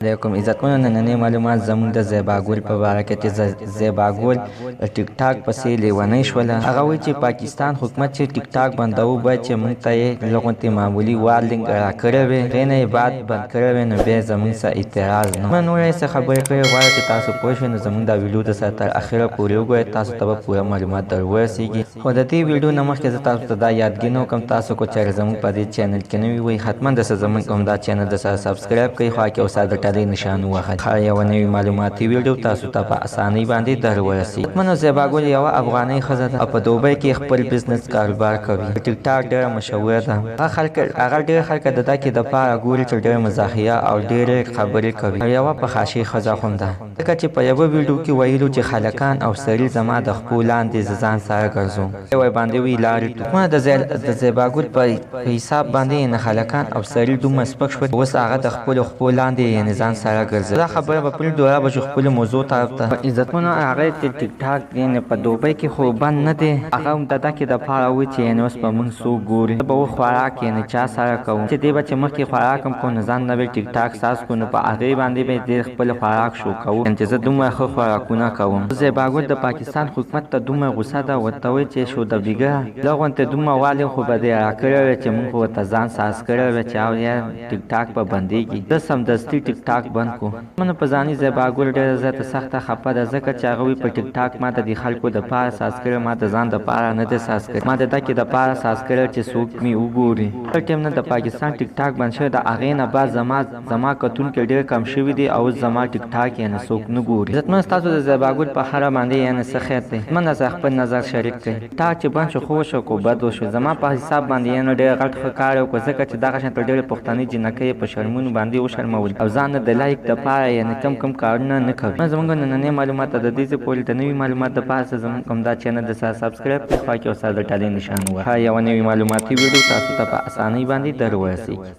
علیکم عزتمنو نننې معلومات زمونږ د زیبا ګل په باره کې چې زیبا ګل د ټیک ټاک پسې لیونی شوله. هغه وایي چې پاکستان حکومت چې ټیک ټاک بندوو باید چې موږ ته یې لغونتې معمولي وارننګ راکړی وی، هغې نه یې بعد بند کړی وی، نو بیا زموږ څه اعتراض نه و. نور یې څه خبرې کړې غواړئ چې تاسو پوه شئ نو زموږ دا ویډیو د سره تر اخره پورې وګورئ، تاسو ته به پوره معلومات در ورسېږي. خو د دې ویډیو نه مخکې زه تاسو ته دا یادګي نه وکړم، تاسو کو چېرې زموږ په دې چینل کې نوي وئ حتما د زموږ همدا چینل د سره سبسکرایب کړئ، خوا کې اوسه د ټلۍ نشان ووهئ. هر یوه نوې معلوماتي ویډیو تاسو ته په اسانۍ باندې در ورسېږي. حتمنو زیبا ګل یوه افغانۍ ښځه ده او په دوبۍ کې خپل بزنس کاروبار کوي. په ټیک ټاک ډېره مشهوره ده. هغه ډېر خلک د ده کې دپاره ګوري چې ډېره مزاحیه او ډېرې خبرې کوي او یوه فخاشي ښځه هم ده، ځکه چې په یوه ویډیو کې ویلو چې خلکان او سړي زما د خپو لاندې زه ځان سره ګرځوم. یوه باندې وی لارې د زیبا ګل په حساب باندې یعنې خلکان او سړي دومره سپک شول، اوس هغه د خپلو خپو لاندې یعنې ځان سره ګرځي. دا خبره به پلي دوره به شو خپلې موضوع طرف ته. عزتمنو هغه ټیک ټاک یعنې په دوبۍ کې خو بند نه دی، هغه هم د ده کې دپاره وایي چې یعنې اوس به موږ څوک ګوري. زه به و خوراک یعنې چا سره کوم چې دی به چې مخکې خوراک هم کوو نو ځان نه به ټیک ټاک ساز کړو، نو په هغې باندې به یې خپل خوراک شو کوو، یعنې چې زه دومره ښه خوراکونه کوم. زیبا ګل د پاکستان حکومت ته دومره غوسه ده، ورته وایي چې شو د بیګه دغونتې دومره والې خو به دې راکړی وی چې موږ ورته ځان ساز کړی وی چې او یا ټیک ټاک به بندېږي. زه سمدستي ټیک ټاک بند کړو. منو په ځاني زیبا ګل ډېره زیاته سخته خفه ده، ځکه چې هغه وایي په ټیک ټاک ما د دې خلکو دپاره ساز کړی، ما د ځان دپاره نه دی ساز کړی، ما د ده کې دپاره ساز کړی چې څوک مې وګوري. هر ټیم نه د پاکستان ټیک ټاک بند شوی، د هغې نه بعد زما کتونکي ډېر کم شوي دي او اوس زما ټیک ټاک یعنې څوک نه ګوري. عزتمنو ستاسو د زیبا ګل په هره باندې یعنې څه خیر دی؟ من سره خپل نظر شریک کړئ. ټاک چې بند شو ښه وشو که بد وشو، زما په حساب باندې یعنې ډېر غټ ښه کار یې وکړو، ځکه چې دغه شانته ډېرې پښتنې جینکۍ په شرمونو باندې وشرمول او ځان د لایک دپاره یعنې کم کارونه نه کوي. زموږ نننۍ معلومات د دې ځای پورې د نوي معلومات دپاره زموږ همدا چینل د سره سبسکرایب کړئ، خوا کې اوسه د ټلۍ نشان ووهئ. هر یوه نوې معلوماتي ویډیو تاسو ته په اسانۍ باندې در ورسېږي.